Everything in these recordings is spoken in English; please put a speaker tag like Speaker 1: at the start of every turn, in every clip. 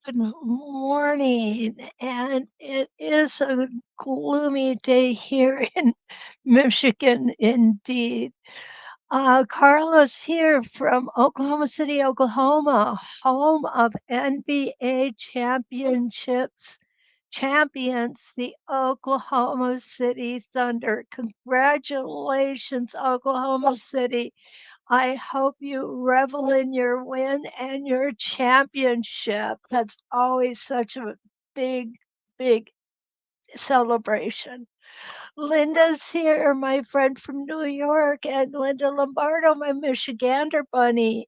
Speaker 1: Good morning, and it is a gloomy day here in Michigan indeed. Carlos here from Oklahoma City, Oklahoma, home of NBA championships champions, the Oklahoma City Thunder. Congratulations, Oklahoma City. I hope you revel in your win and your championship. That's always such a big, big celebration. Linda's here, my friend from New York, and Linda Lombardo, my Michigander buddy.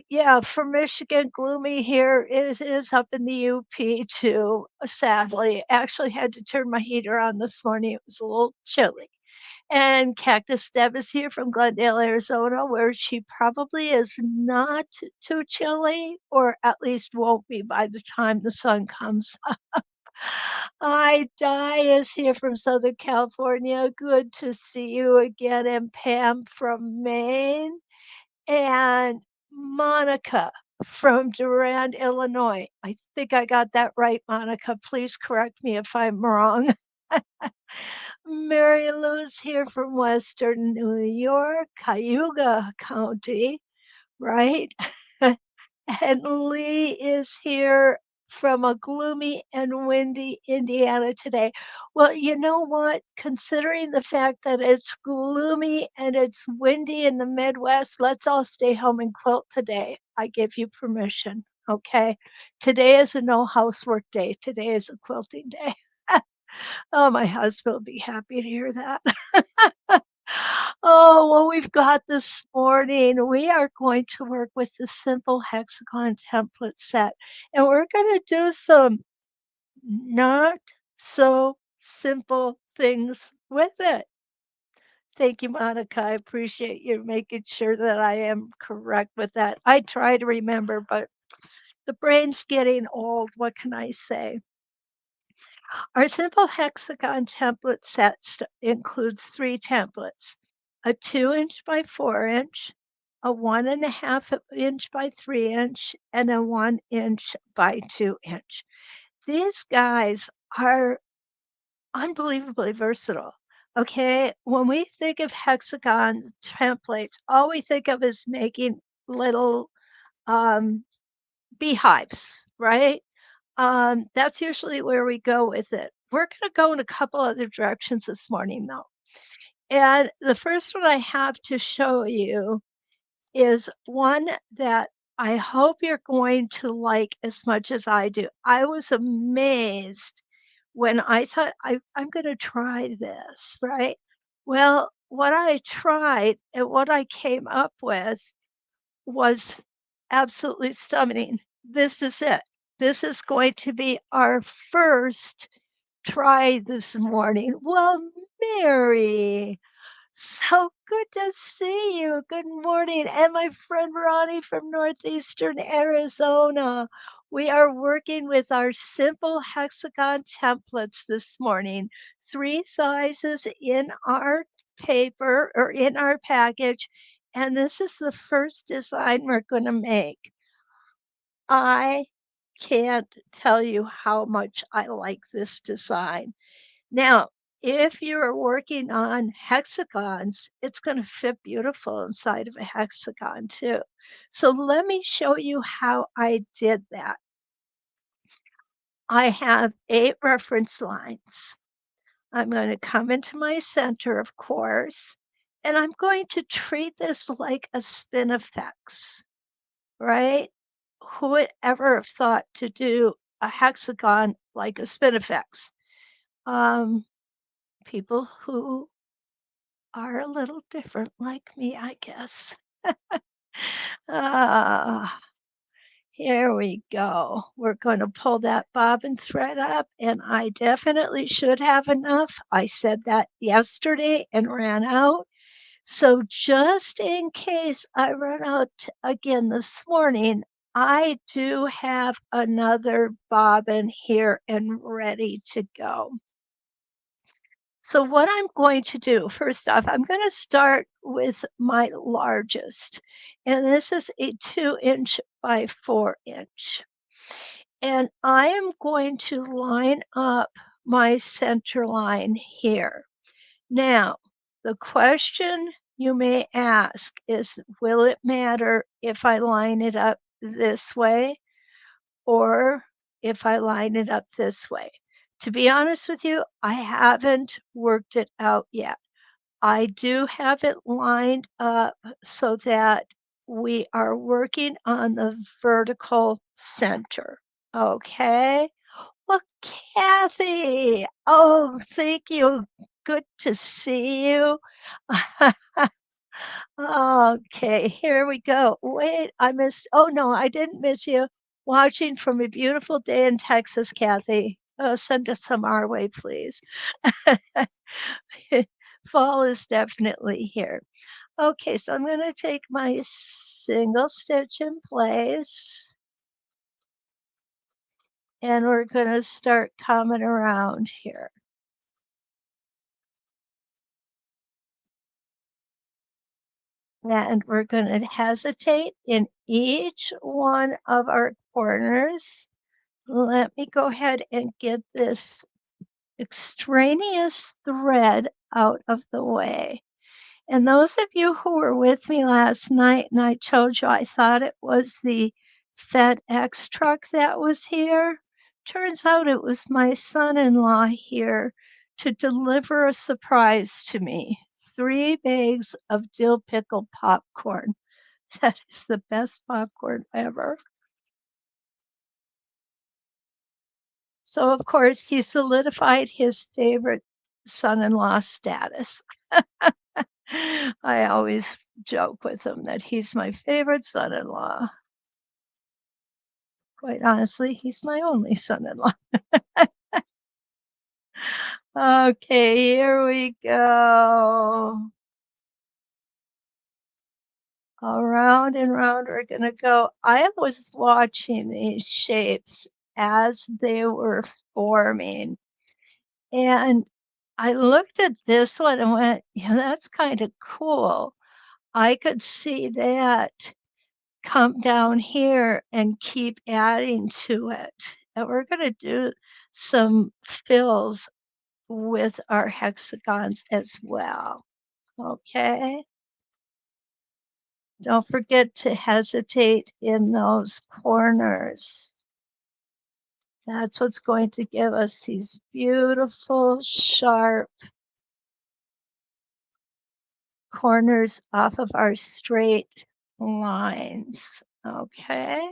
Speaker 1: Yeah, for Michigan, gloomy here. It is up in the UP too, sadly. Actually had to turn my heater on this morning. It was a little chilly. And Cactus Deb is here from Glendale, Arizona, where she probably is not too chilly, or at least won't be by the time the sun comes up. Hi, Di is here from Southern California. Good to see you again. And Pam from Maine. And Monica from Durand, Illinois. I think I got that right, Monica. Please correct me if I'm wrong. Mary Lou's here from Western New York, Cayuga County, right? And Lee is here from a gloomy and windy Indiana today. Well, you know what? Considering the fact that it's gloomy and it's windy in the Midwest, let's all stay home and quilt today. I give you permission. Okay. Today is a no housework day. Today is a quilting day. Oh, my husband will be happy to hear that. Oh, what we've got this morning, we are going to work with the Simple Hexagon Template set, and we're going to do some not so simple things with it. Thank you, Monica. I appreciate you making sure that I am correct with that. I try to remember, but the brain's getting old. What can I say? Our Simple Hexagon Template set includes 3 templates: a 2-inch by 4-inch, a 1.5-inch by 3-inch, and a 1-inch by 2-inch. These guys are unbelievably versatile. Okay, when we think of hexagon templates, all we think of is making little um, beehives, right? That's usually where we go with it. We're going to go in a couple other directions this morning, though. And the first one I have to show you is one that I hope you're going to like as much as I do. I was amazed when I thought I'm going to try this, right? Well, what I tried and what I came up with was absolutely stunning. This is it. This is going to be our first try this morning. Well, Mary, so good to see you. Good morning. And my friend Ronnie from Northeastern Arizona. We are working with our simple hexagon templates this morning. 3 sizes in our paper or in our package. And this is the first design we're going to make. I can't tell you how much I like this design. Now, if you're working on hexagons, it's going to fit beautiful inside of a hexagon too. So let me show you how I did that. I have 8 reference lines. I'm going to come into my center, of course, and I'm going to treat this like a spinifex, right? Who would ever have thought to do a hexagon like a spinifex? Um, People who are a little different like me, I guess. Ah, here we go. We're going to pull that bobbin thread up, and I definitely should have enough. I said that yesterday and ran out. So just in case I run out again this morning, I do have another bobbin here and ready to go. So what I'm going to do, first off, I'm gonna start with my largest, and this is a 2-inch by 4-inch. And I am going to line up my center line here. Now, the question you may ask is, will it matter if I line it up this way or if I line it up this way? To be honest with you, I haven't worked it out yet. I do have it lined up so that we are working on the vertical center. Okay. Well, Kathy, oh, thank you. Good to see you. Okay, here we go. Wait, I missed. Oh, no, I didn't miss you. Watching from a beautiful day in Texas, Kathy. Oh, send us some our way, please. Fall is definitely here. Okay, so I'm going to take my single stitch in place and we're going to start coming around here. And we're going to hesitate in each one of our corners. Let me go ahead and get this extraneous thread out of the way. And those of you who were with me last night and I told you I thought it was the FedEx truck that was here, turns out it was my son-in-law here to deliver a surprise to me. 3 bags of dill pickle popcorn. That is the best popcorn ever. So, of course, he solidified his favorite son-in-law status. I always joke with him that he's my favorite son-in-law. Quite honestly, he's my only son-in-law. Okay, here we go. Around and round we're gonna go. I was watching these shapes as they were forming, and I looked at this one and went, "Yeah, that's kinda cool." I could see that come down here and keep adding to it. And we're gonna do some fills with our hexagons as well, okay? Don't forget to hesitate in those corners. That's what's going to give us these beautiful, sharp corners off of our straight lines, okay?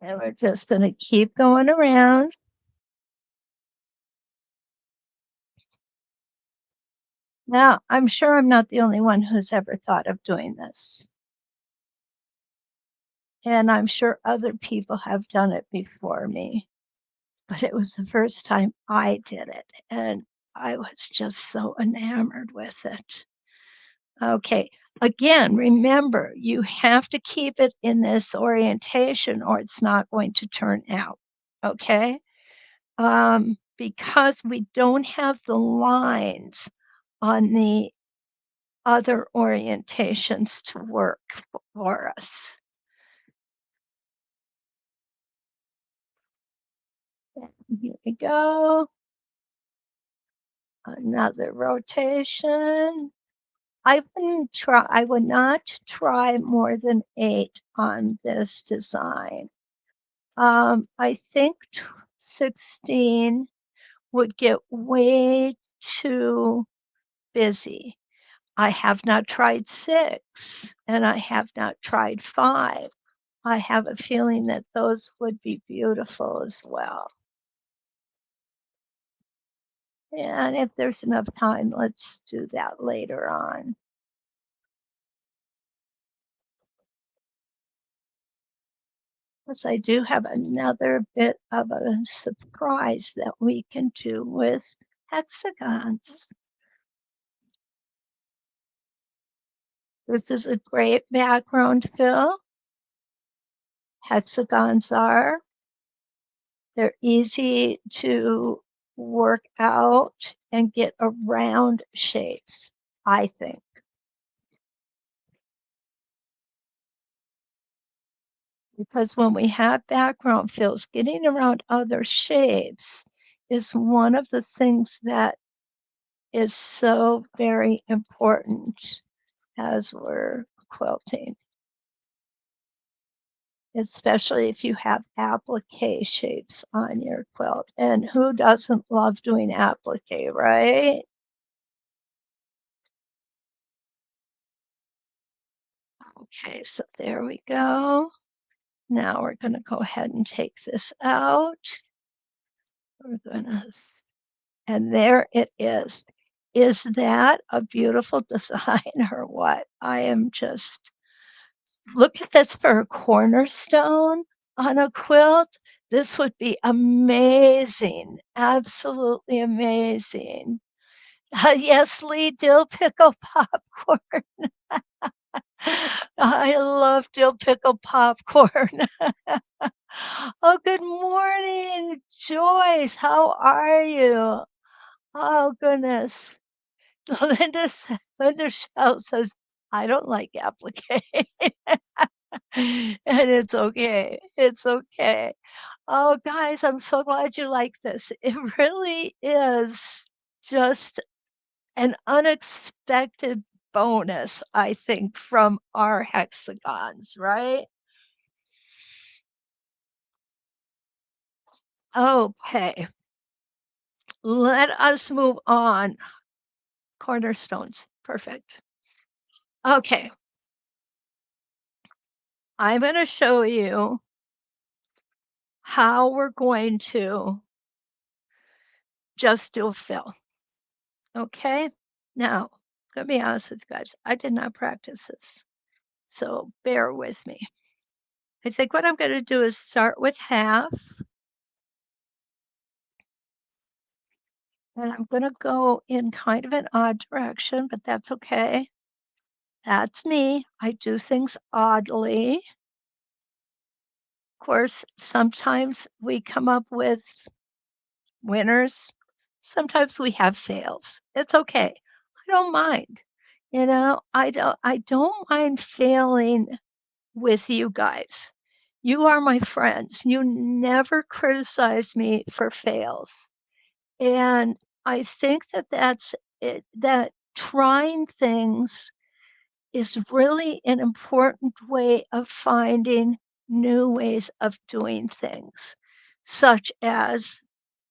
Speaker 1: And we're just gonna keep going around. Now, I'm sure I'm not the only one who's ever thought of doing this. And I'm sure other people have done it before me, but it was the first time I did it, and I was just so enamored with it. Okay, again, remember, you have to keep it in this orientation or it's not going to turn out, okay? Because we don't have the lines on the other orientations to work for us. Here we go. Another rotation. I would not try more than 8 on this design. I think 16 would get way too busy. I have not tried 6 and I have not tried 5. I have a feeling that those would be beautiful as well. And if there's enough time, let's do that later on. Plus, I do have another bit of a surprise that we can do with hexagons. This is a great background fill. Hexagons are. They're easy to work out and get around shapes, I think. Because when we have background fills, getting around other shapes is one of the things that is so very important as we're quilting, especially if you have applique shapes on your quilt. And who doesn't love doing applique, right? Okay, so there we go. Now we're going to go ahead and take this out. We're going to, and there it is. Is that a beautiful design or what? I am just, look at this for a cornerstone on a quilt. This would be amazing, absolutely amazing. Yes, Lee, dill pickle popcorn. I love dill pickle popcorn. Oh, good morning, Joyce. How are you? Oh, goodness. Linda Shell says, I don't like applique. And it's okay. It's okay. Oh, guys, I'm so glad you like this. It really is just an unexpected bonus, I think, from our hexagons, right? Okay, let us move on. Cornerstones, perfect. Okay, I'm going to show you how we're going to just do a fill. Okay, now, I'm going to be honest with you guys, I did not practice this, so bear with me. I think what I'm going to do is start with half. And I'm gonna go in kind of an odd direction, but that's okay. That's me. I do things oddly. Of course, sometimes we come up with winners. Sometimes we have fails. It's okay. I don't mind. I don't mind failing with you guys. You are my friends. You never criticize me for fails. And I think that that's it, that trying things is really an important way of finding new ways of doing things, such as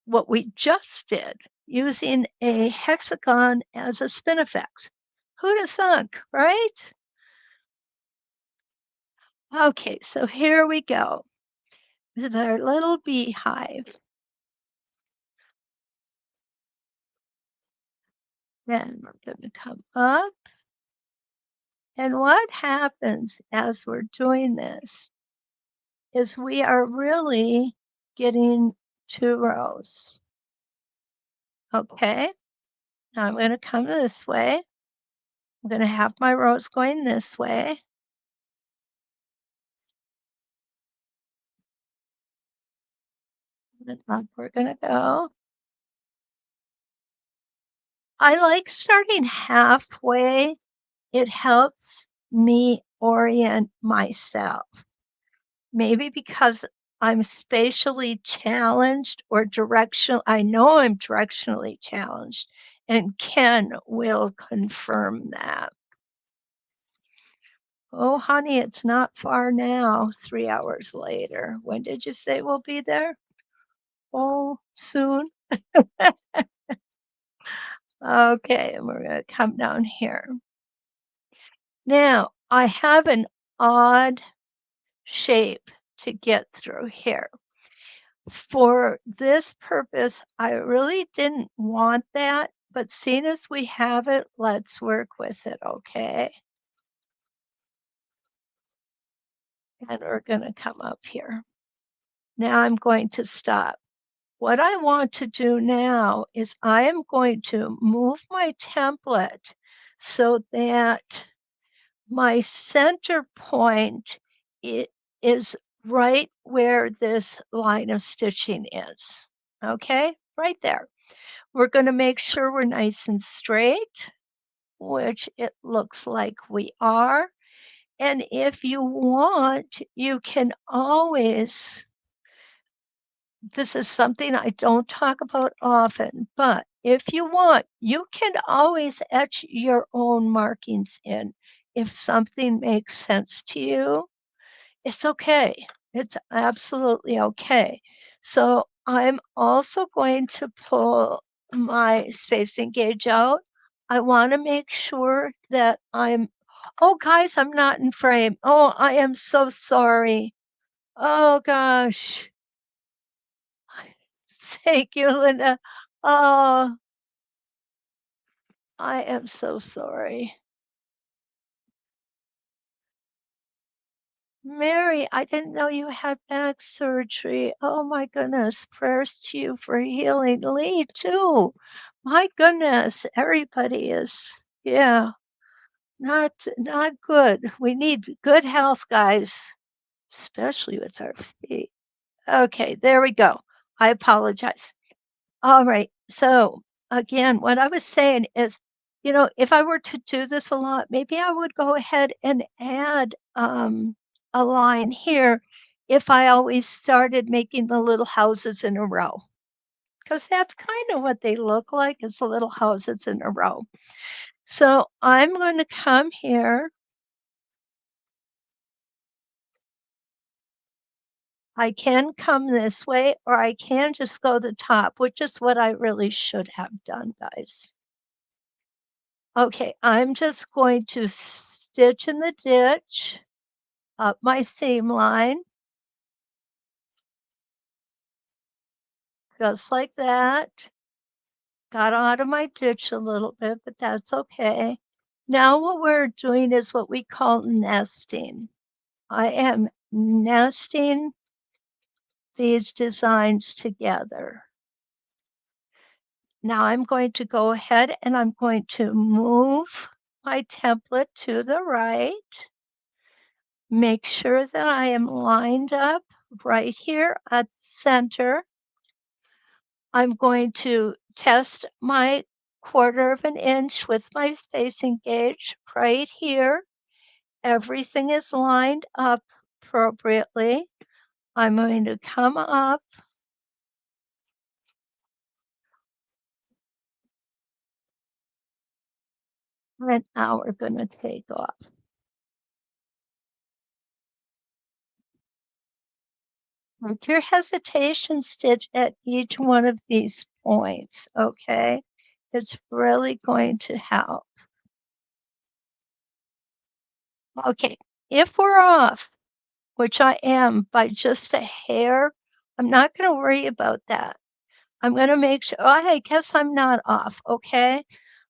Speaker 1: what we just did, using a hexagon as a spinifex. Who'd have thunk, right? Okay, so here we go with our little beehive. Then we're going to come up. And what happens as we're doing this is we are really getting 2 rows. Okay, now I'm going to come this way. I'm going to have my rows going this way. And up we're going to go. I like starting halfway. It helps me orient myself. Maybe because I'm spatially challenged or directional. I know I'm directionally challenged, and Ken will confirm that. Oh, honey, it's not far now, 3 hours later. When did you say we'll be there? Oh, soon. Okay, and we're gonna come down here. Now, I have an odd shape to get through here. For this purpose, I really didn't want that, but seeing as we have it, let's work with it, okay? And we're gonna come up here. Now I'm going to stop. What I want to do now is I am going to move my template so that my center point is right where this line of stitching is, okay? right there. We're gonna make sure we're nice and straight, which it looks like we are. And if you want, you can always this is something I don't talk about often, but if you want, you can always etch your own markings in. If something makes sense to you, it's okay. It's absolutely okay. So I'm also going to pull my spacing gauge out. I want to make sure that oh, guys, I'm not in frame. Oh, I am so sorry. Oh, gosh. Thank you, Linda. Oh, I am so sorry. Mary, I didn't know you had back surgery. Oh my goodness. Prayers to you for healing. Lee, too. My goodness. Everybody is, yeah, not good. We need good health, guys, especially with our feet. Okay, there we go. I apologize. All right. So again, what I was saying is, if I were to do this a lot, maybe I would go ahead and add a line here if I always started making the little houses in a row, because that's kind of what they look like is the little houses in a row. So I'm going to come here. I can come this way, or I can just go the top, which is what I really should have done, guys. Okay, I'm just going to stitch in the ditch up my seam line, just like that. Got out of my ditch a little bit, but that's okay. Now what we're doing is what we call nesting. I am nesting these designs together. Now I'm going to go ahead and I'm going to move my template to the right. Make sure that I am lined up right here at the center. I'm going to test my 1/4 of an inch with my spacing gauge right here. Everything is lined up appropriately. I'm going to come up, and now we're going to take off. Make your hesitation stitch at each one of these points, okay? It's really going to help. Okay, if we're off, which I am by just a hair, I'm not going to worry about that. I'm going to make sure, oh, I guess I'm not off, okay?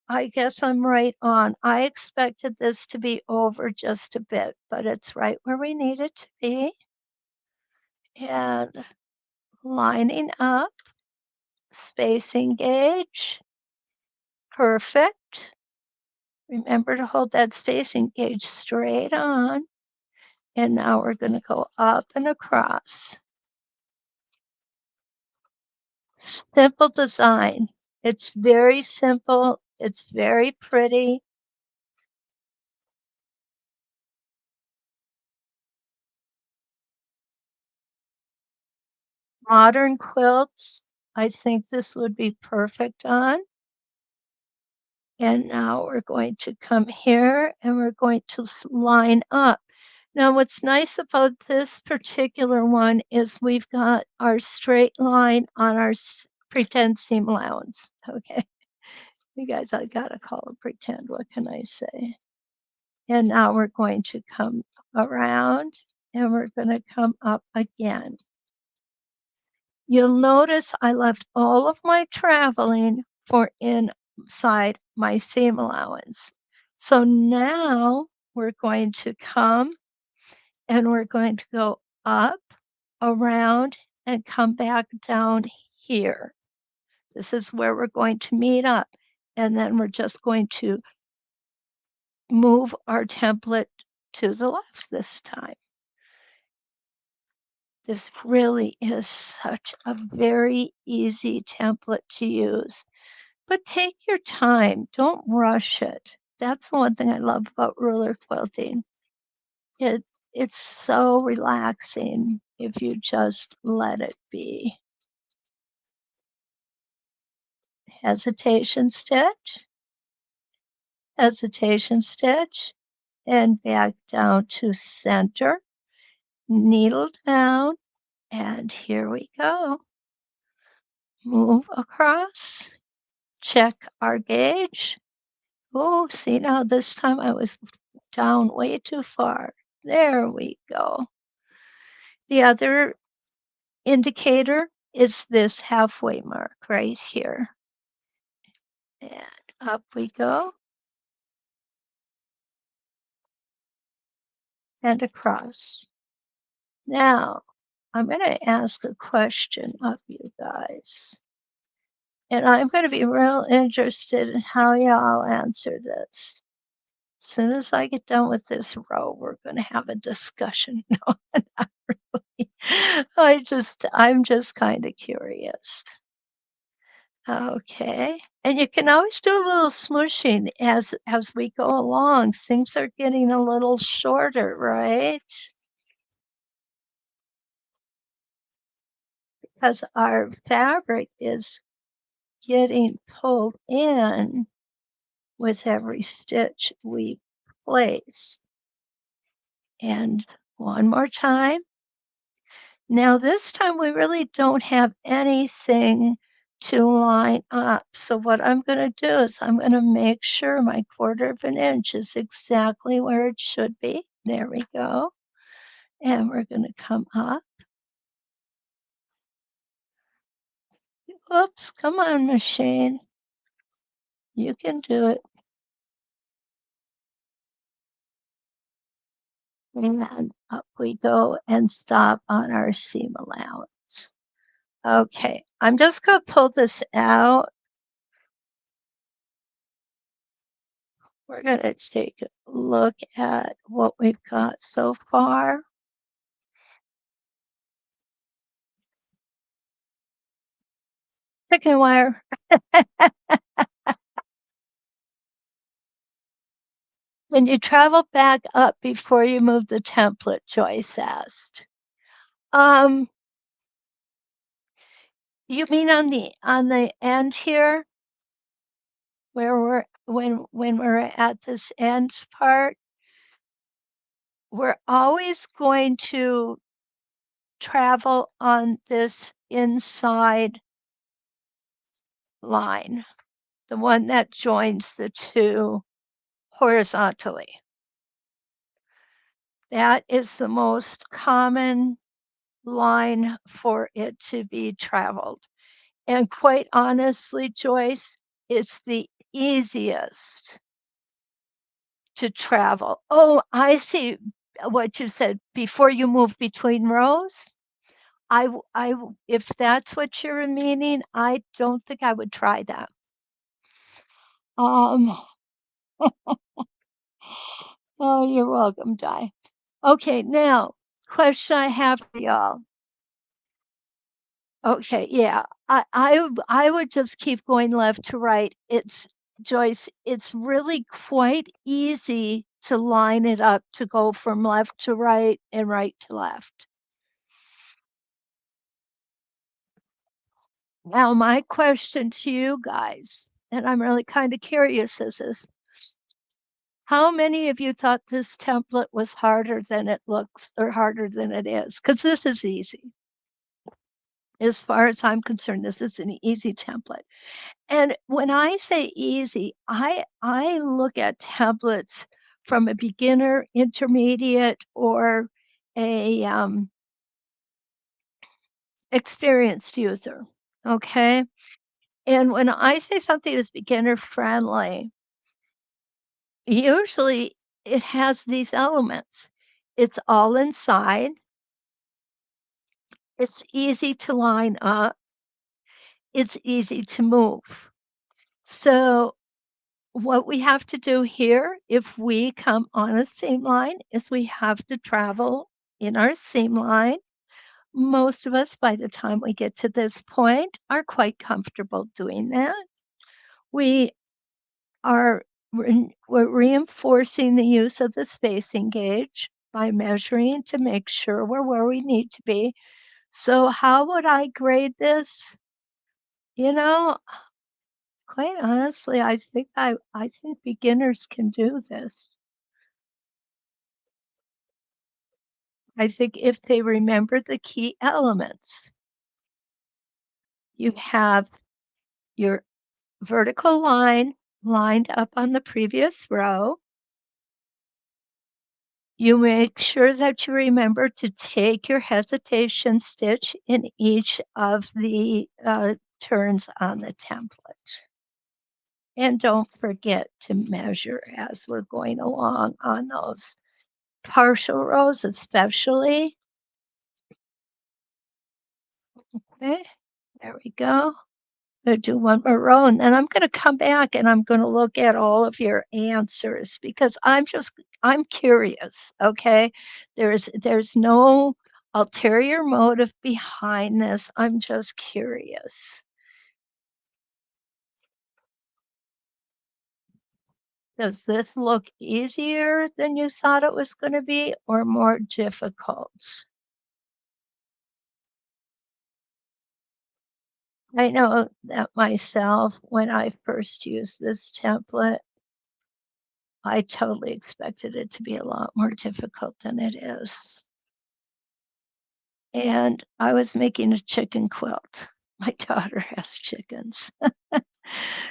Speaker 1: I guess I'm right on. I expected this to be over just a bit, but it's right where we need it to be. And lining up, spacing gauge, perfect. Remember to hold that spacing gauge straight on. And now we're going to go up and across. Simple design. It's very simple. It's very pretty. Modern quilts, I think this would be perfect on. And now we're going to come here and we're going to line up. Now, what's nice about this particular one is we've got our straight line on our pretend seam allowance. Okay, you guys, I gotta call it pretend. What can I say? And now we're going to come around and we're going to come up again. You'll notice I left all of my traveling for inside my seam allowance. So now we're going to come and we're going to go up, around, and come back down here. This is where we're going to meet up. And then we're just going to move our template to the left this time. This really is such a very easy template to use, but take your time. Don't rush it. That's the one thing I love about ruler quilting. It it's so relaxing if you just let it be. Hesitation stitch, hesitation stitch, and back down to center. Needle down, and here we go. Move across, check our gauge. Oh, see now this time I was down way too far. There we go. The other indicator is this halfway mark right here. And up we go. And across. Now, I'm going to ask a question of you guys. And I'm going to be real interested in how y'all answer this. As soon as I get done with this row, we're going to have a discussion. No, not really. I'm just kind of curious. Okay. And you can always do a little smooshing as we go along. Things are getting a little shorter, right? Because our fabric is getting pulled in with every stitch we place. And one more time. Now this time we really don't have anything to line up. So what I'm going to do is I'm going to make sure my 1/4 of an inch is exactly where it should be. There we go. And we're going to come up. Oops, come on, machine. You can do it. And up we go and stop on our seam allowance. Okay, I'm just going to pull this out. We're going to take a look at what we've got so far. Chicken wire. When you travel back up before you move the template, Joyce asked. Um, you mean on the end here, where when we're at this end part, we're always going to travel on this inside line, the one that joins the two horizontally. That is the most common line for it to be traveled. And quite honestly, Joyce, it's the easiest to travel. Oh, I see what you said. Before you move between rows? If that's what you're meaning, I don't think I would try that. Um, oh, you're welcome, Di. Okay, now, question I have for y'all. Okay, yeah. I would just keep going left to right. It's Joyce, it's really quite easy to line it up to go from left to right and right to left. Now, my question to you guys, and I'm really kind of curious, is how many of you thought this template was harder than it looks or harder than it is? Because this is easy. As far as I'm concerned, this is an easy template. And when I say easy, I look at templates from a beginner, intermediate, or a experienced user. Okay. And when I say something is beginner friendly, usually it has these elements. It's all inside. It's easy to line up. It's easy to move. So what we have to do here, if we come on a seam line, is we have to travel in our seam line. most of us, by the time we get to this point, are quite comfortable doing that. We are we're reinforcing the use of the spacing gauge by measuring to make sure we're where we need to be. So how would I grade this? You know, quite honestly, I think beginners can do this. I think if they remember the key elements, you have your vertical line lined up on the previous row. You make sure that you remember to take your hesitation stitch in each of the turns on the template. And don't forget to measure as we're going along on those partial rows, especially. Okay, there we go. I'm gonna do one more row, and then I'm gonna come back and I'm gonna look at all of your answers because I'm curious, okay? There's no ulterior motive behind this. I'm just curious. Does this look easier than you thought it was gonna be or more difficult? I know that myself, when I first used this template, I totally expected it to be a lot more difficult than it is. And I was making a chicken quilt. My daughter has chickens.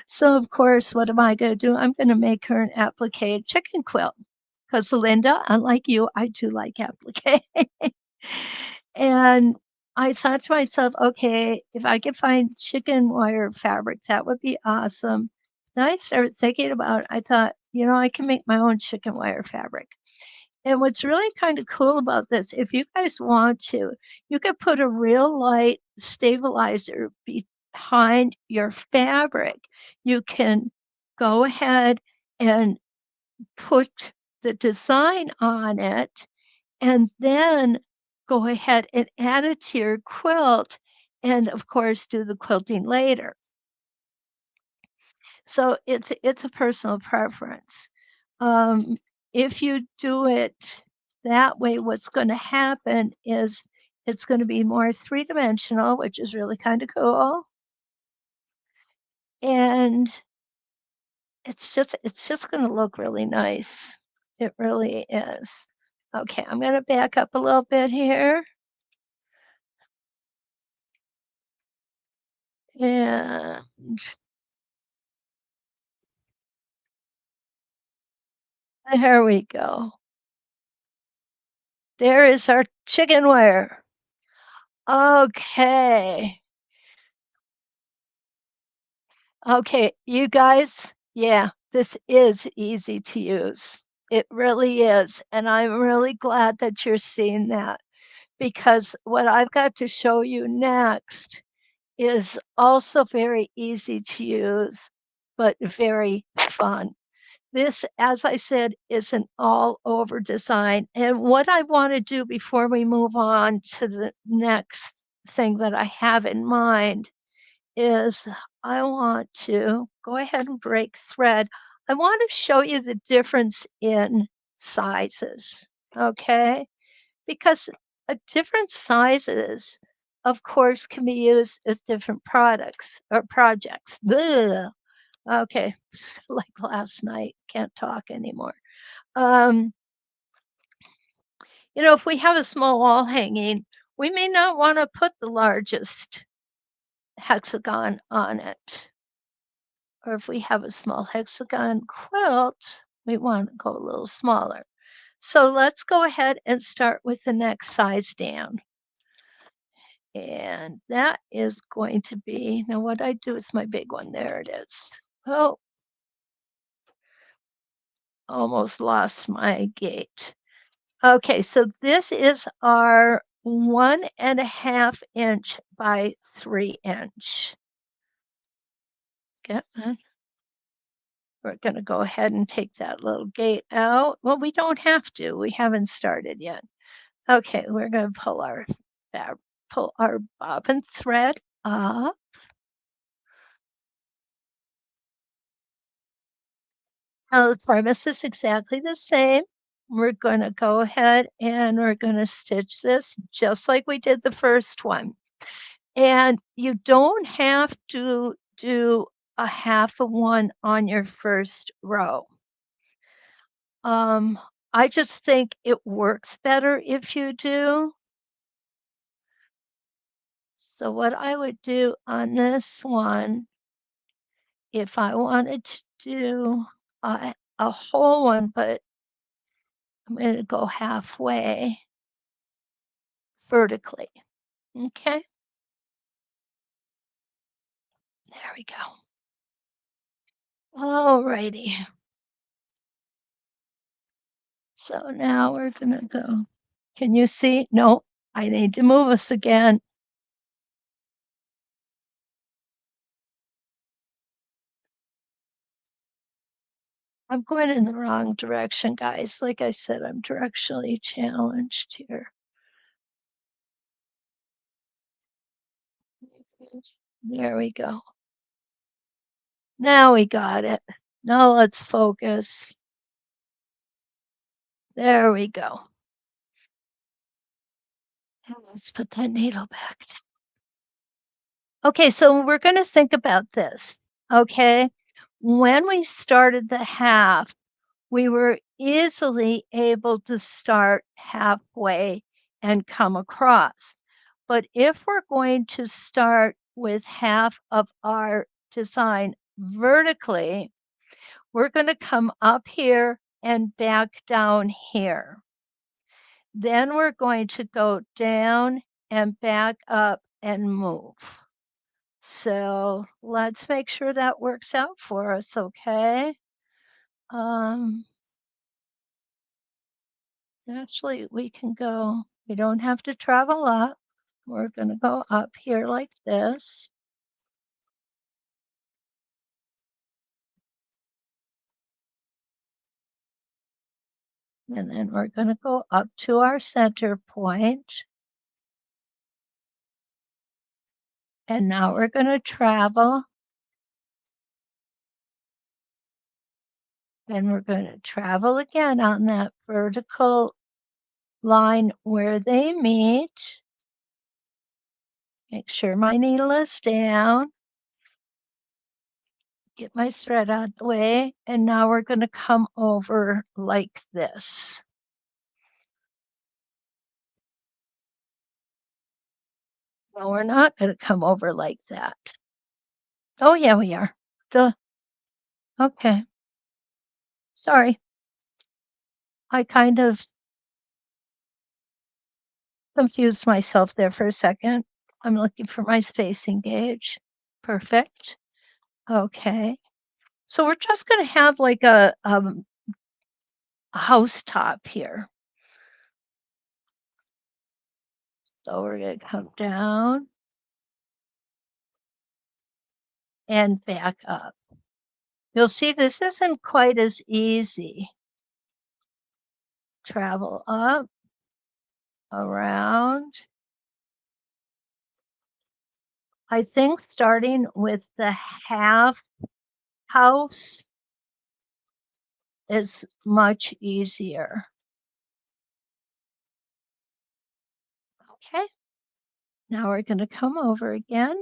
Speaker 1: So, of course, what am I going to do? I'm going to make her an applique chicken quilt because Linda, unlike you, I do like applique. And I thought to myself, okay, if I could find chicken wire fabric, that would be awesome. Then I started thinking about it. I thought, I can make my own chicken wire fabric. And what's really kind of cool about this, if you guys want to, you could put a real light stabilizer behind your fabric. You can go ahead and put the design on it and then go ahead and add it to your quilt and of course do the quilting later. So it's a personal preference. Um, if you do it that way, what's going to happen is it's going to be more three-dimensional, which is really kind of cool. And it's just going to look really nice. It really is. Okay, I'm going to back up a little bit here. And there we go. There is our chicken wire. Okay. Okay, you guys, yeah, this is easy to use. It really is. And I'm really glad that you're seeing that because what I've got to show you next is also very easy to use, but very fun. This, as I said, is an all over design. And what I want to do before we move on to the next thing that I have in mind is I want to go ahead and break thread. I want to show you the difference in sizes, okay? Because different sizes, of course, can be used as different products or projects. Ugh. Okay, like last night, can't talk anymore. Um, if we have a small wall hanging, we may not want to put the largest hexagon on it. Or if we have a small hexagon quilt, we want to go a little smaller. So let's go ahead and start with the next size down. And that is going to be, now what I do is my big one. There it is. Oh, almost lost my gate. Okay, so this is our 1.5 inch by 3 inch. Okay. We're going to go ahead and take that little gate out. Well, we don't have to. We haven't started yet. Okay, we're going to pull our fabric pull our bobbin thread up. Now the premise is exactly the same. We're going to go ahead and we're going to stitch this just like we did the first one. And you don't have to do a half of one on your first row. I just think it works better if you do. So what I would do on this one, if I wanted to do a whole one, but I'm going to go halfway vertically. Okay, there we go. All righty. So now we're going to go. Can you see? No, I need to move us again. I'm going in the wrong direction, guys. Like I said, I'm directionally challenged here. There we go. Now we got it. Now let's focus. There we go. And let's put that needle back down. Okay, so we're going to think about this. Okay, when we started the half, we were easily able to start halfway and come across. But if we're going to start with half of our design vertically, we're going to come up here and back down here. Then we're going to go down and back up and move. So let's make sure that works out for us, okay? Actually, we can go, we don't have to travel up. We're going to go up here like this. And then we're going to go up to our center point. And now we're going to travel. And we're going to travel again on that vertical line where they meet. Make sure my needle is down. Get my thread out of the way. And now we're going to come over like this. No, we're not going to come over like that. Oh, yeah, we are. Duh. Okay. Sorry. I kind of confused myself there for a second. I'm looking for my spacing gauge. Perfect. Okay. So we're just going to have like a house top here. So we're going to come down and back up. You'll see this isn't quite as easy. Travel up, around. I think starting with the half house is much easier. Okay. Now we're going to come over again.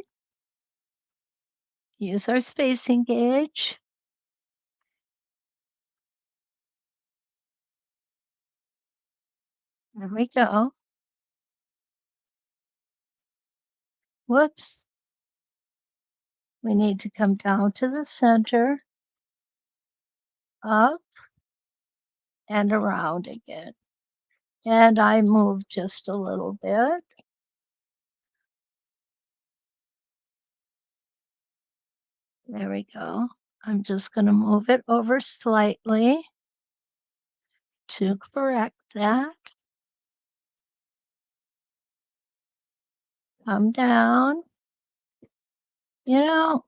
Speaker 1: Use our spacing gauge. There we go. Whoops. We need to come down to the center, up, and around again. And I move just a little bit. There we go. I'm just going to move it over slightly to correct that. Come down. You know,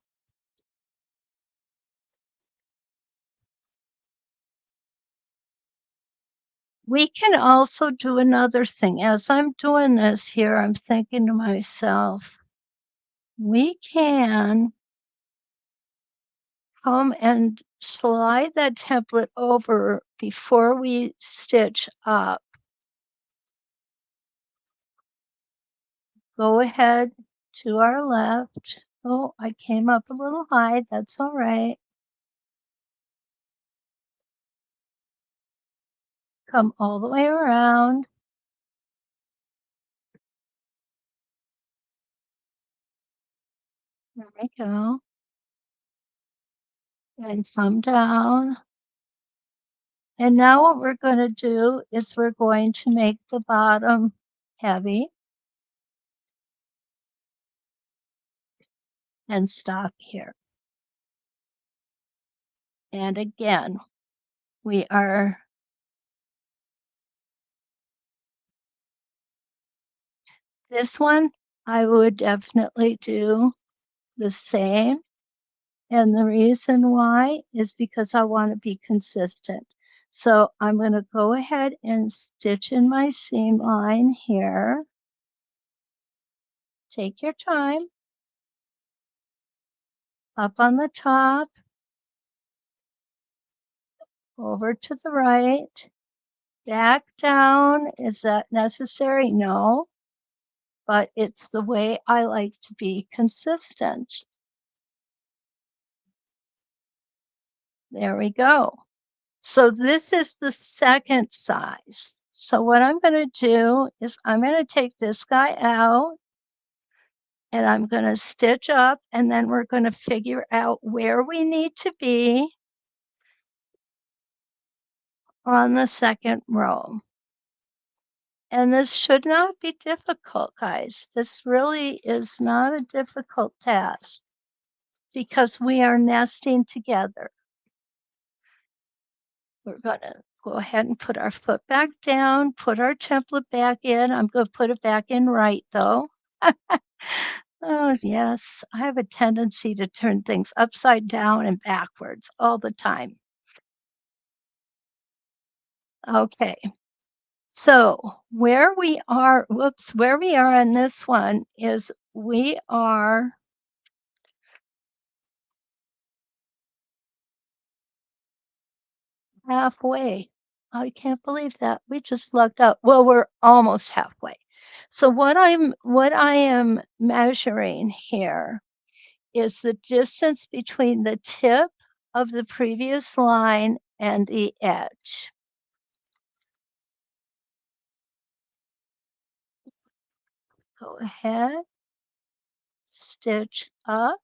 Speaker 1: We can also do another thing. As I'm doing this here, I'm thinking to myself, we can come and slide that template over before we stitch up. Go ahead to our left. Oh, I came up a little high. That's all right. Come all the way around. There we go. And come down. And now what we're going to do is we're going to make the bottom heavy and stop here. And again, we are this one, I would definitely do the same. And the reason why is because I want to be consistent. So I'm going to go ahead and stitch in my seam line here. Take your time. Up on the top, over to the right, back down. Is that necessary? No, but it's the way I like to be consistent. There we go. So this is the second size. So what I'm going to do is I'm going to take this guy out and I'm going to stitch up, and then we're going to figure out where we need to be on the second row. And this should not be difficult, guys. This really is not a difficult task because we are nesting together. We're going to go ahead and put our foot back down, put our template back in. I'm going to put it back in right, though. Oh, yes. I have a tendency to turn things upside down and backwards all the time. Okay. So where we are, where we are on this one is we are halfway. I can't believe that. We just lucked out. Well, we're almost halfway. So what I am measuring here is the distance between the tip of the previous line and the edge. Go ahead, stitch up,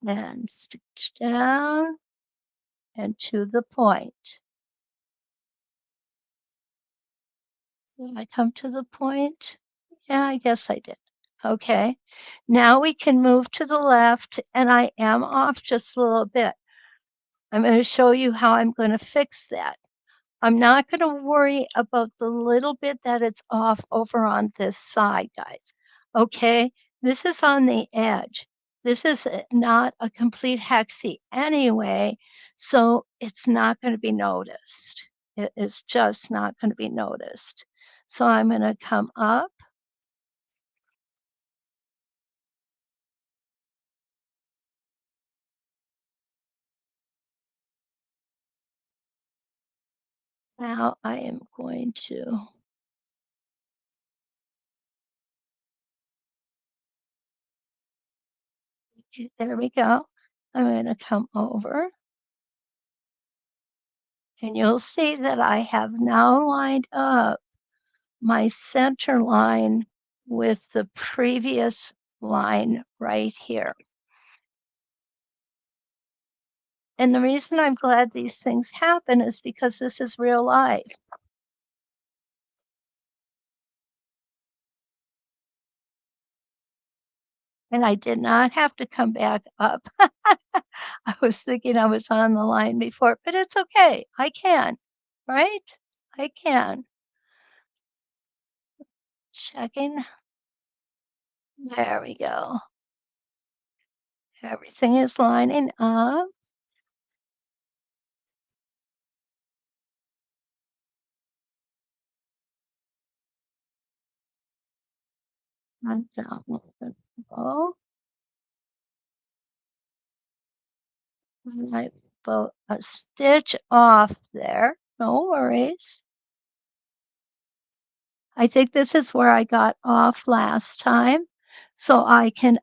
Speaker 1: and stitch down and to the point. Did I come to the point? Yeah, I guess I did. Okay. Now we can move to the left, and I am off just a little bit. I'm going to show you how I'm going to fix that. I'm not going to worry about the little bit that it's off over on this side, guys. Okay, this is on the edge. This is not a complete hexie anyway, so it's not going to be noticed. It is just not going to be noticed. So I'm going to come up. Now I am going to, there we go. I'm going to come over. And you'll see that I have now lined up my center line with the previous line right here. And the reason I'm glad these things happen is because this is real life. And I did not have to come back up. I was thinking I was on the line before, but it's okay. I can, right? I can. Checking. There we go. Everything is lining up. And down a little bit below. I put a stitch off there. No worries. I think this is where I got off last time. So I can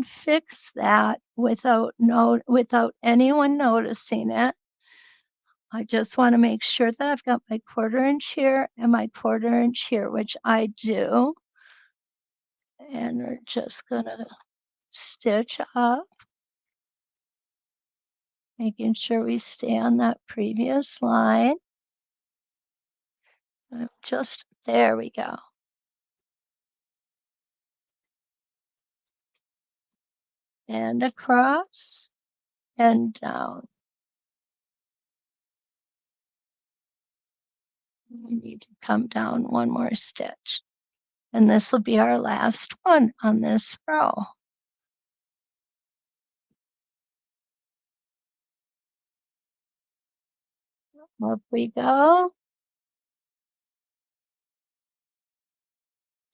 Speaker 1: fix that without anyone noticing it. I just want to make sure that I've got my 1/4 inch here and my 1/4 inch here, which I do. And we're just gonna stitch up, making sure we stay on that previous line. Just there we go. And across and down. We need to come down one more stitch. And this will be our last one on this row. Up we go.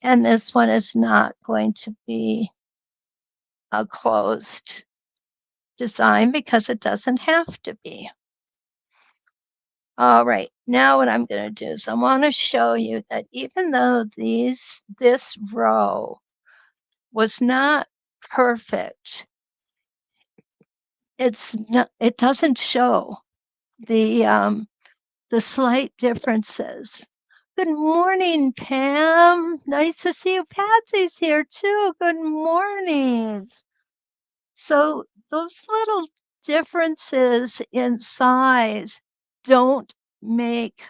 Speaker 1: And this one is not going to be a closed design because it doesn't have to be. All right, now what I'm going to do is I want to show you that even though this row was not perfect, it doesn't show the slight differences. Good morning, Pam. Nice to see you. Patsy's here too. Good morning. So those little differences in size don't make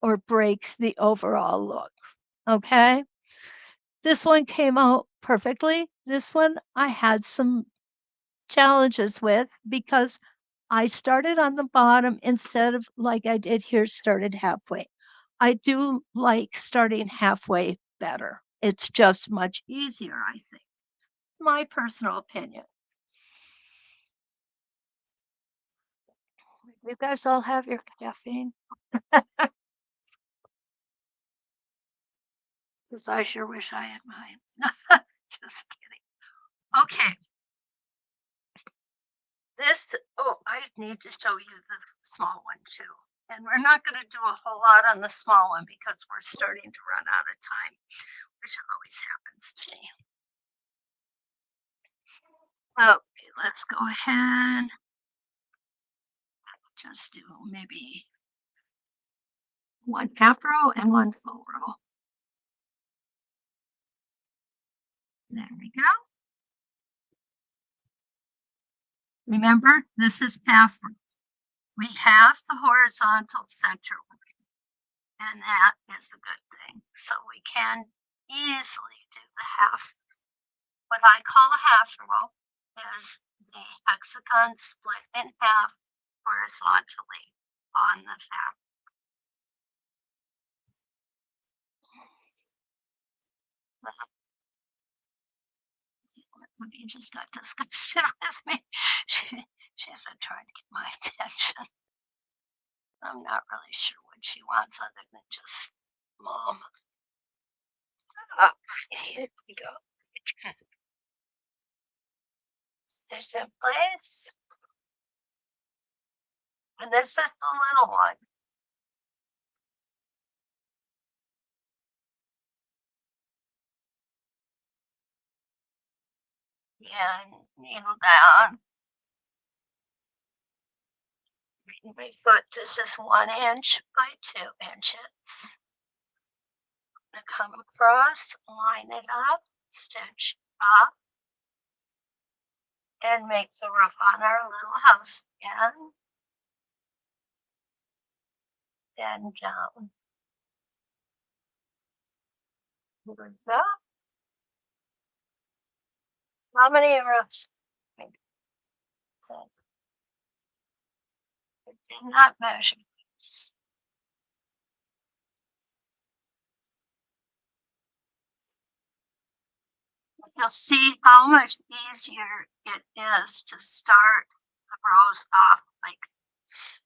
Speaker 1: or break the overall look. Okay. This one came out perfectly. This one I had some challenges with because I started on the bottom instead of like I did here, started halfway. I do like starting halfway better. It's just much easier, I think. My personal opinion. You guys all have your caffeine? Because I sure wish I had mine. Just kidding. Okay. I need to show you the small one too. And we're not going to do a whole lot on the small one because we're starting to run out of time, which always happens to me. Okay, let's go ahead. Just do maybe one half row and one full row. There we go. Remember, this is half row. We have the horizontal center line, and that is a good thing. So we can easily do the half. What I call a half row is the hexagon split in half horizontally on the fabric. You just got disgusted with me. She's been trying to get my attention. I'm not really sure what she wants other than just mom. Here we go. Stitch in place. And this is the little one. And needle down. My foot, this is 1 inch by 2 inches. I'm going to come across, line it up, stitch up, and make the roof on our little house again. Then down. Here we go. How many roofs? I did not measure this. You'll see how much easier it is to start the rows off like this.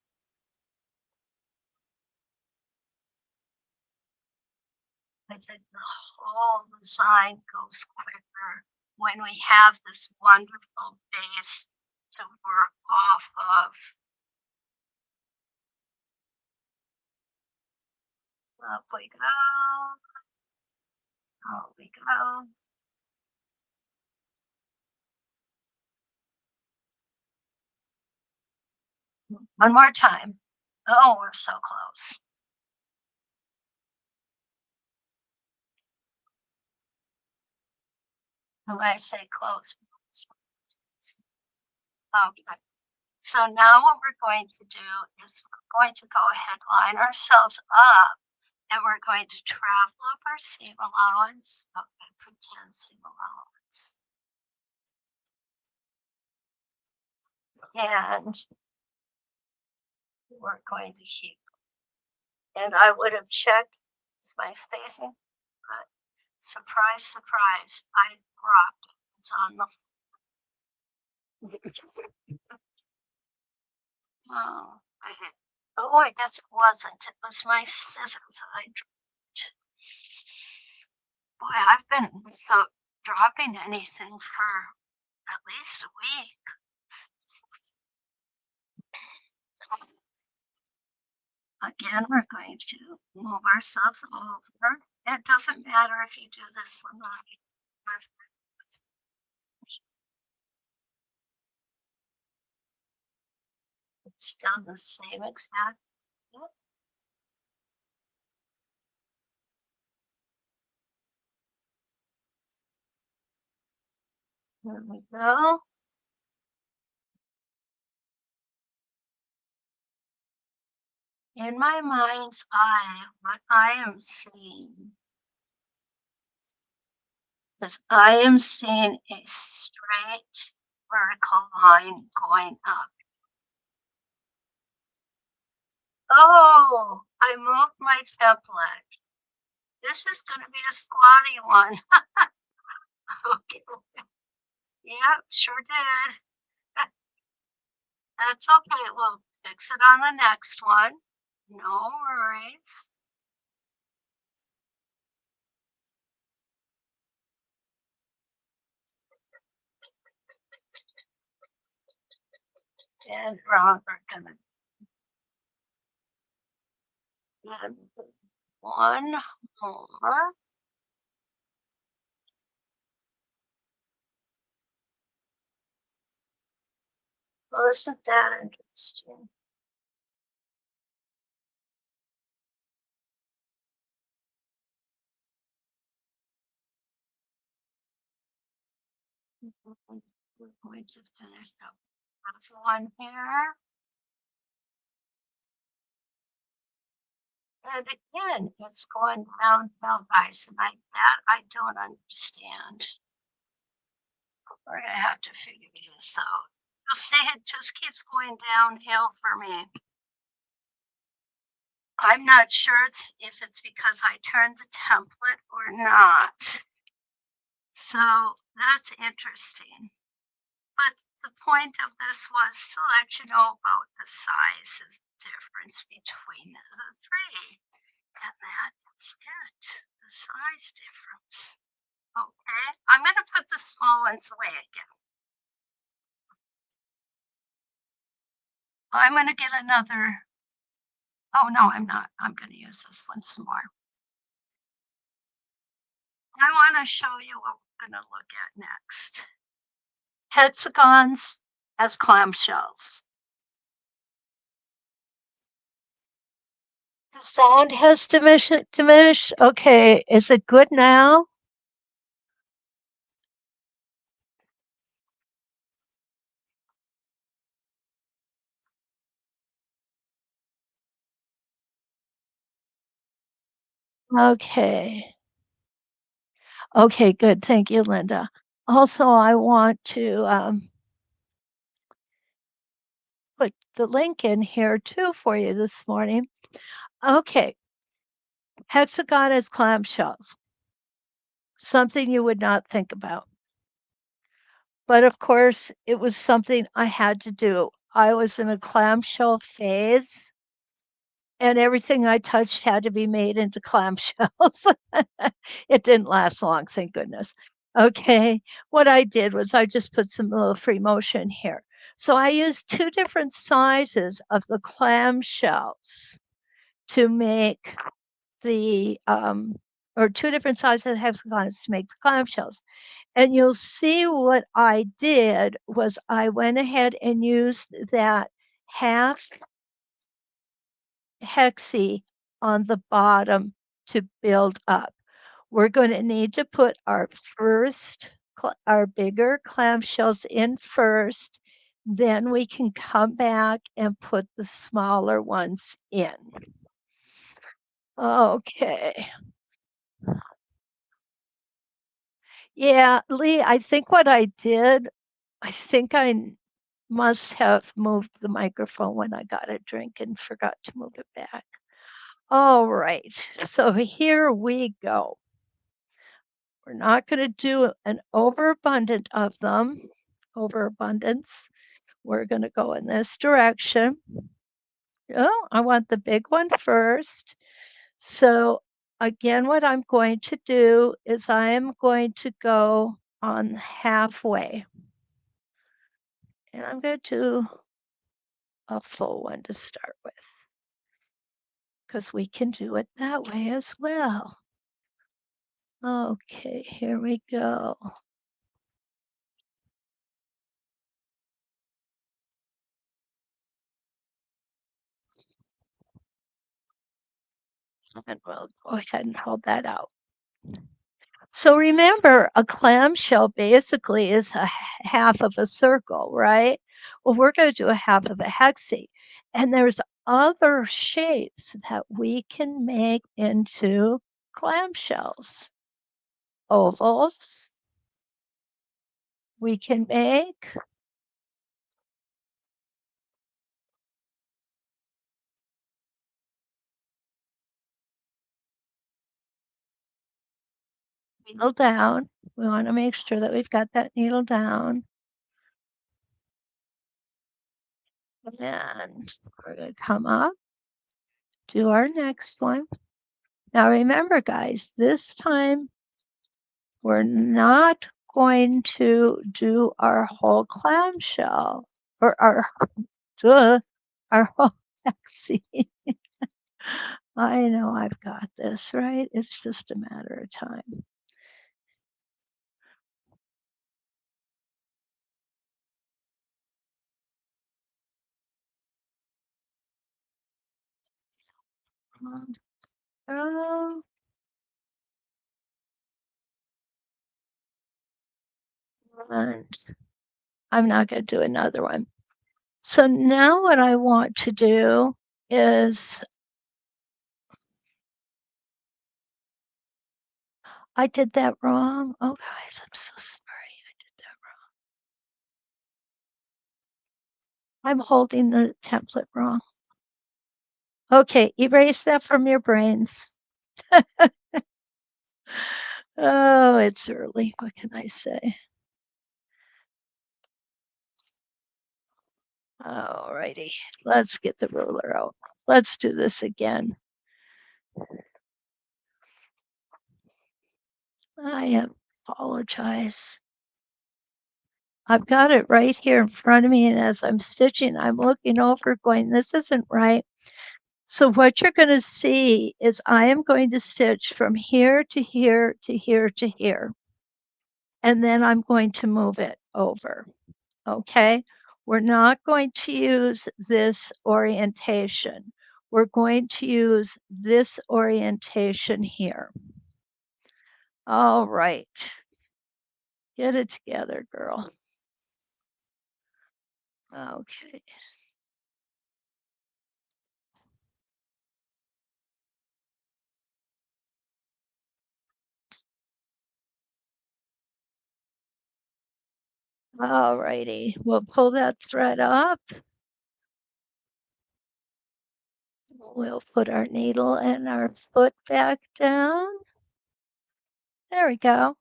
Speaker 1: I think the whole design goes quicker when we have this wonderful base to work off of. Up we go. Out we go. One more time. Oh, we're so close. When I say close. Okay. So now what we're going to do is we're going to go ahead, line ourselves up, and we're going to travel up our seam allowance. Okay, pretend seam allowance. And we're going to keep. And I would have checked my spacing, but surprise, surprise, I dropped it. It's on the oh, I guess it wasn't. It was my scissors I dropped. Boy, I've been without dropping anything for at least a week. Again, we're going to move ourselves over. It doesn't matter if you do this one right. It's done the same exact. There we go. In my mind's eye, what I am seeing is I am seeing a straight vertical line going up. Oh, I moved my template. This is going to be a squatty one. Okay. Yep, sure did. That's okay. We'll fix it on the next one. No worries. And we're gonna add one more. Well, isn't that interesting? We're going to finish up this one here. And again, it's going down by some like that. I don't understand. We're gonna have to figure this out. You'll see it just keeps going downhill for me. I'm not sure if it's because I turned the template or not. So that's interesting. But the point of this was to let you know about the size difference between the three. And that is it, the size difference. Okay, I'm going to put the small ones away again. I'm going to get another. Oh, no, I'm not. I'm going to use this one some more. I want to show you what we're going to look at next. Hexagons as clamshells. The sound has diminished. Okay, is it good now? Okay. Okay, good. Thank you, Linda. Also, I want to put the link in here too for you this morning. Okay. Hexagon as clamshells. Something you would not think about. But of course, it was something I had to do. I was in a clamshell phase, and everything I touched had to be made into clamshells. It didn't last long, thank goodness. Okay, what I did was I just put some little free motion here. So I used two different sizes of the clamshells to make the, or two different sizes of hexagons to make the clamshells. And you'll see what I did was I went ahead and used that half hexie on the bottom to build up. We're going to need to put our our bigger clamshells in first. Then we can come back and put the smaller ones in. Okay. Yeah, Lee, I think what I did, I think I must have moved the microphone when I got a drink and forgot to move it back. All right, so here we go. We're not going to do an overabundant of them, overabundance. We're going to go in this direction. Oh, I want the big one first. So again, what I'm going to do is I am going to go on halfway. And I'm going to do a full one to start with, because we can do it that way as well. Okay, here we go. And we'll go ahead and hold that out. So remember, a clamshell basically is a half of a circle, right? Well, we're going to do a half of a hexie. And there's other shapes that we can make into clamshells. Ovals, we can make needle down. We want to make sure that we've got that needle down. And we're going to come up, do our next one. Now remember, guys, this time we're not going to do our whole clamshell or our whole hexie. I know I've got this, right? It's just a matter of time. Oh, and I'm not going to do another one. So now what I want to do is I did that wrong. Oh, guys, I'm so sorry. I did that wrong. I'm holding the template wrong. Okay, erase that from your brains. Oh, it's early. What can I say? All righty. Let's get the ruler out. Let's do this again. I apologize. I've got it right here in front of me, and as I'm stitching, I'm looking over going, this isn't right. So what you're going to see is I am going to stitch from here to here to here to here. And then I'm going to move it over. Okay. We're not going to use this orientation. We're going to use this orientation here. All right. Get it together, girl. Okay. All righty. We'll pull that thread up. We'll put our needle and our foot back down. There we go.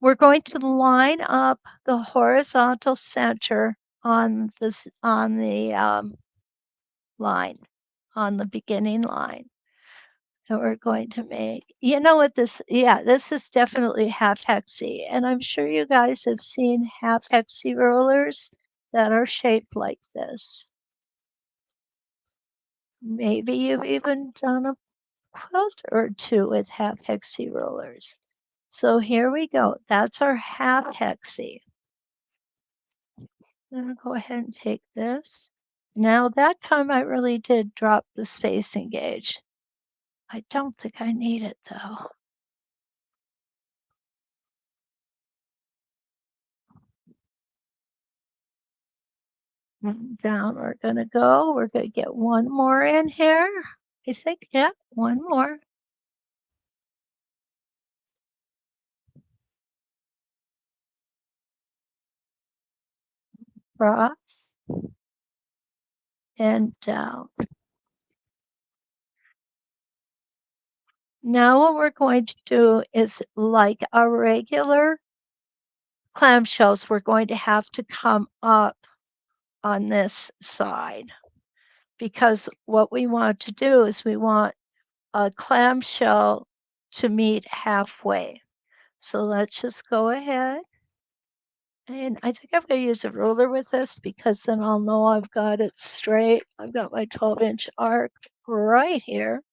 Speaker 1: we're going to line up the horizontal center on this on the line, on the beginning line. And we're going to make, you know what this, yeah, this is definitely half hexy. And I'm sure you guys have seen half hexy rulers that are shaped like this. Maybe you've even done a quilt or two with half hexy rulers. So here we go. That's our half hexy. I'm going to go ahead and take this. Now that time I really did drop the spacing gauge. I don't think I need it though. Down we're going to go. We're going to get one more in here. I think, yeah, one more. Cross and down. Now what we're going to do is, like our regular clamshells, we're going to have to come up on this side, because what we want to do is we want a clamshell to meet halfway. So let's just go ahead. And I think I'm going to use a ruler with this, because then I'll know I've got it straight. I've got my 12-inch arc right here.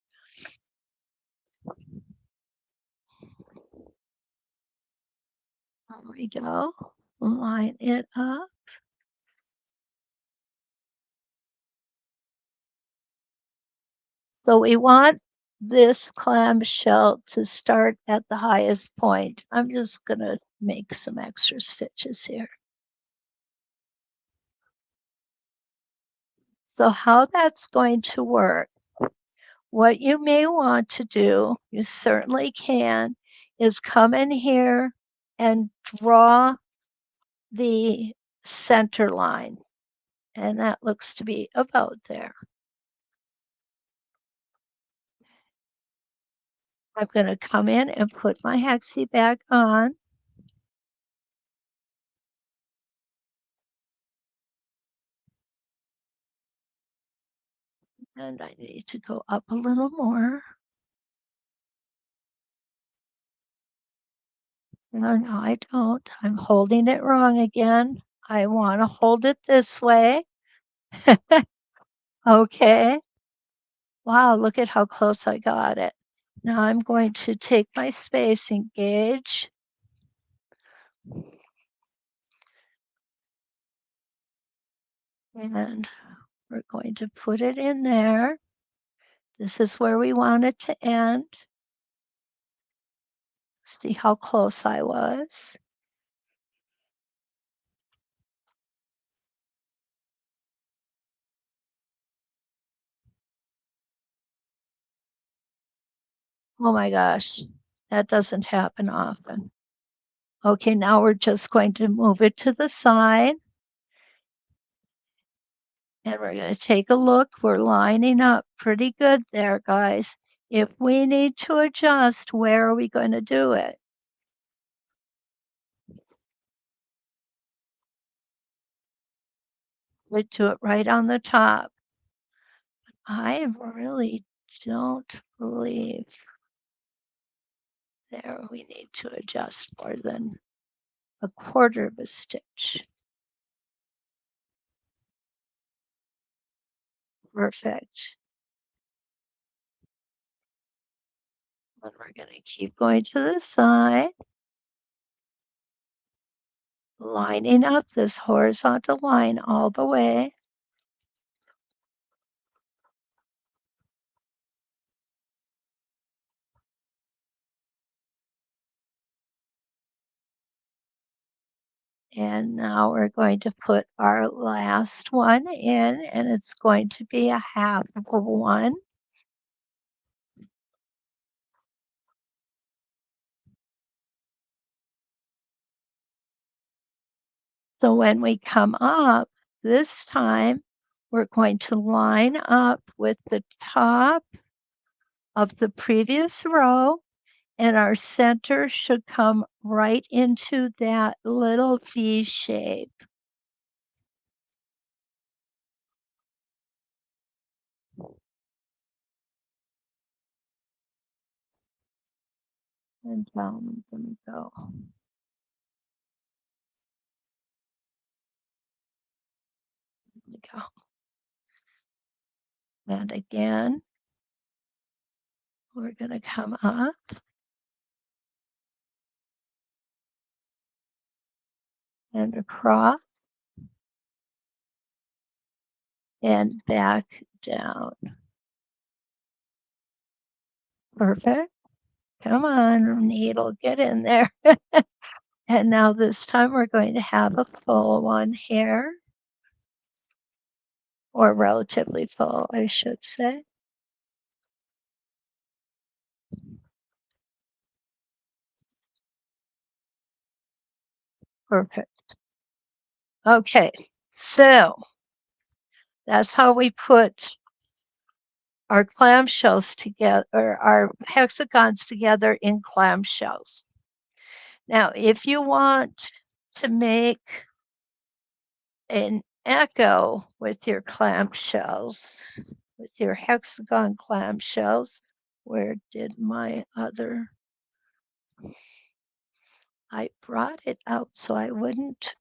Speaker 1: There we go. Line it up. So we want this clamshell to start at the highest point. I'm just going to make some extra stitches here. So how that's going to work, what you may want to do, you certainly can, is come in here and draw the center line. And that looks to be about there. I'm going to come in and put my hexie back on. And I need to go up a little more. No, no, I don't. I'm holding it wrong again. I want to hold it this way. Okay. Wow, look at how close I got it. Now I'm going to take my spacing gauge. And we're going to put it in there. This is where we want it to end. See how close I was. Oh my gosh, that doesn't happen often. Okay, now we're just going to move it to the side. And we're going to take a look. We're lining up pretty good there, guys. If we need to adjust, where are we going to do it? We do it right on the top. I really don't believe there we need to adjust more than a quarter of a stitch. Perfect. And we're going to keep going to the side, lining up this horizontal line all the way. And now we're going to put our last one in, and it's going to be a half of one. So when we come up, this time we're going to line up with the top of the previous row, and our center should come right into that little V shape. And down I'm gonna go. There we go. And again, we're gonna come up and across and back down. Perfect. Come on, needle, get in there. And now this time we're going to have a full one here, or relatively full, I should say. Perfect. Okay, so that's how we put our clamshells together, or our hexagons together in clamshells. Now, if you want to make an echo with your clamshells, with your hexagon clamshells, where did my other, I brought it out so I wouldn't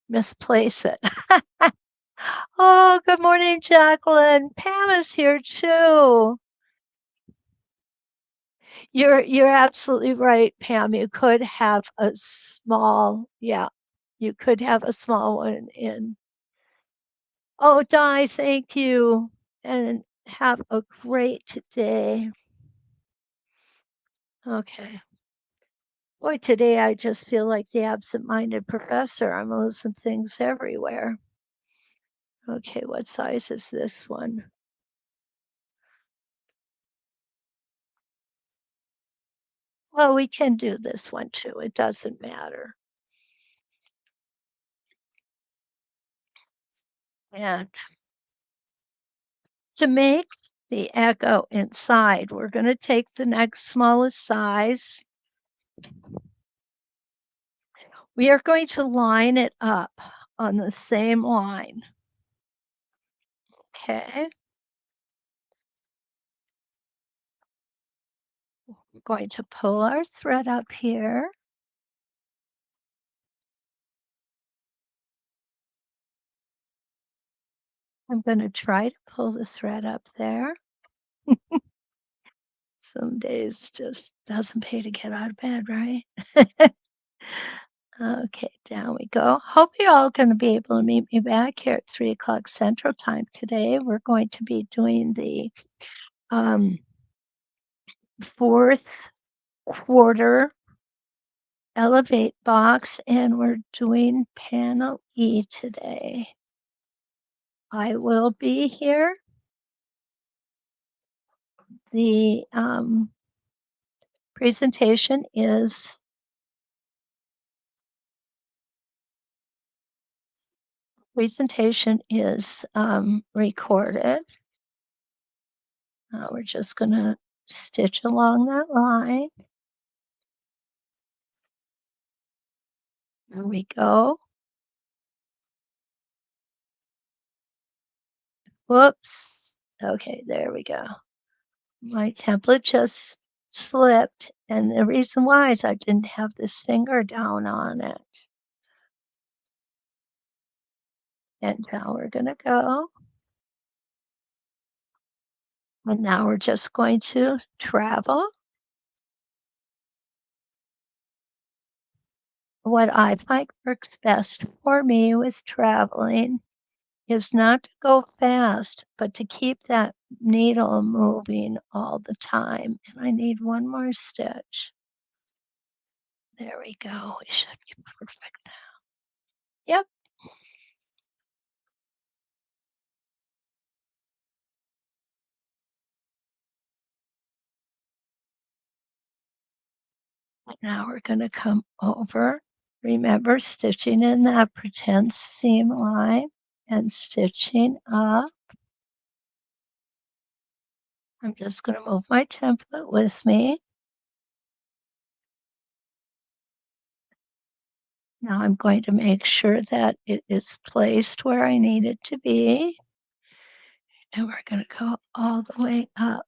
Speaker 1: misplace it. Oh, good morning, Jacqueline. Pam is here too. You're absolutely right, Pam. You could have a small, yeah, you could have a small one in. Oh, Di, thank you. And have a great day. Okay. Boy, today I just feel like the absent-minded professor. I'm losing things everywhere. Okay, what size is this one? Well, we can do this one too. It doesn't matter. And to make the echo inside, we're going to take the next smallest size. We are going to line it up on the same line. Okay. We're going to pull our thread up here. I'm going to try to pull the thread up there. Some days just doesn't pay to get out of bed, right? Okay, down we go. Hope you're all going to be able to meet me back here at 3 o'clock Central Time today. We're going to be doing the fourth quarter elevate box, and we're doing panel E today. I will be here. The presentation is recorded. We're just going to stitch along that line. There we go. Whoops. Okay, there we go. My template just slipped, and the reason why is I didn't have this finger down on it. And now we're going to go. And now we're just going to travel. What I find works best for me with traveling is not to go fast, but to keep that needle moving all the time. And I need one more stitch. There we go. We should be perfect now. Yep. Now we're going to come over. Remember stitching in that pretend seam line and stitching up. I'm just going to move my template with me. Now I'm going to make sure that it is placed where I need it to be. And we're going to go all the way up,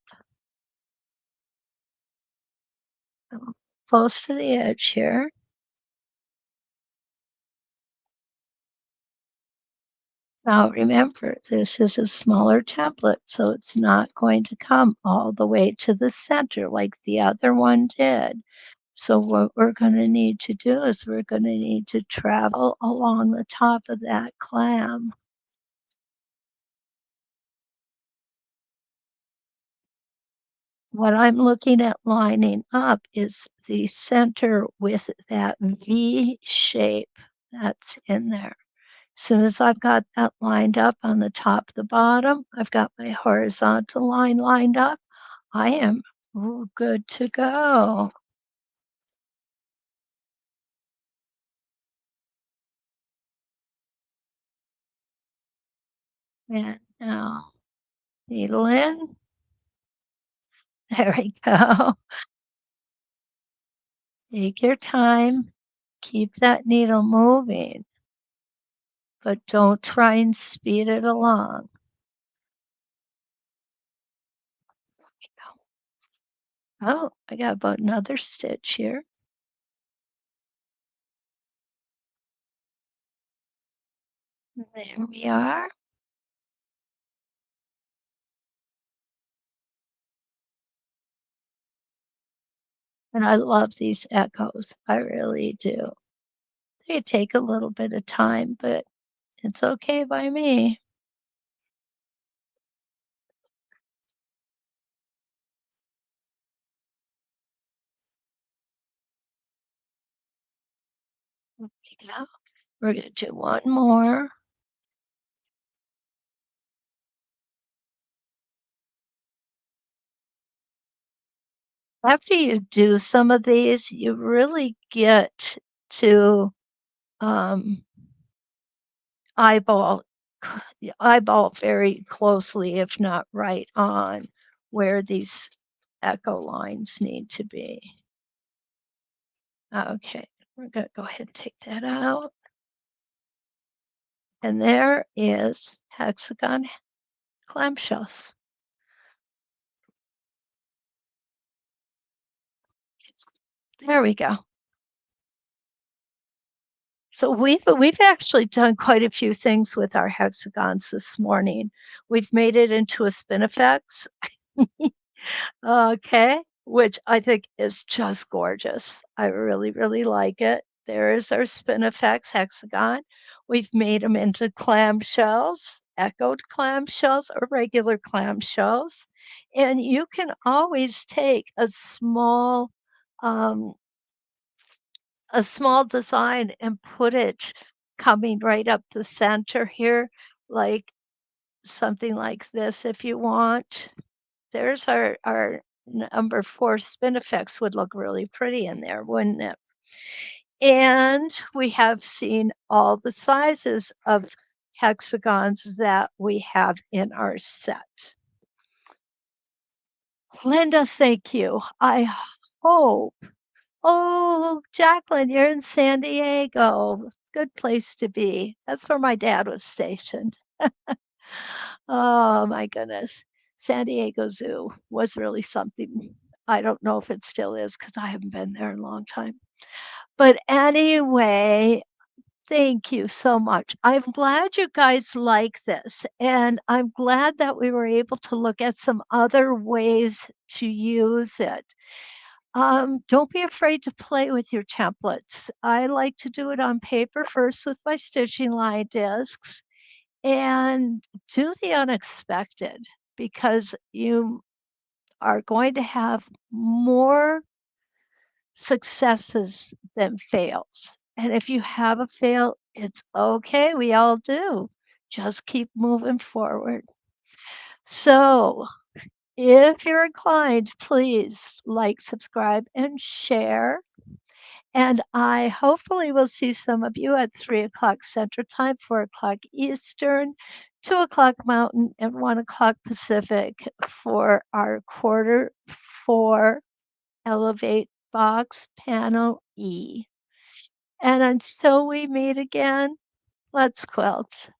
Speaker 1: close to the edge here. Now remember, this is a smaller template, so it's not going to come all the way to the center like the other one did. So what we're going to need to do is we're going to need to travel along the top of that clam. What I'm looking at lining up is the center with that V shape that's in there. As soon as I've got that lined up on the top, the bottom, I've got my horizontal line lined up. I am good to go. And now needle in. There we go. Take your time. Keep that needle moving, but don't try and speed it along. Oh, I got about another stitch here. There we are. And I love these echoes. I really do. They take a little bit of time, but it's okay by me. There we go. We're going to do one more. After you do some of these, you really get to um, eyeball eyeball very closely, if not right on, where these echo lines need to be. Okay, we're going to go ahead and take that out. And there is hexagon clamshells. There we go. So we've actually done quite a few things with our hexagons this morning. We've made it into a spinifex. Okay, which I think is just gorgeous. I really, really like it. There is our spinifex hexagon. We've made them into clamshells, echoed clamshells, or regular clamshells. And you can always take um, a small design and put it coming right up the center here, like something like this if you want. There's our number 4 spinifex would look really pretty in there, wouldn't it? And we have seen all the sizes of hexagons that we have in our set. Linda, thank you. I hope. Oh, Jacqueline, you're in San Diego. Good place to be. That's where my dad was stationed. Oh my goodness. San Diego Zoo was really something. I don't know if it still is because I haven't been there in a long time. But anyway, thank you so much. I'm glad you guys like this. And I'm glad that we were able to look at some other ways to use it. Don't be afraid to play with your templates. I like to do it on paper first with my stitching line discs and do the unexpected because you are going to have more successes than fails. And if you have a fail, it's okay. We all do. Just keep moving forward. So, if you're inclined, please like, subscribe, and share. And I hopefully will see some of you at 3 o'clock Central Time, 4 o'clock Eastern, 2 o'clock Mountain, and 1 o'clock Pacific for our Q4 Elevate Box Panel E. and until we meet again, let's quilt.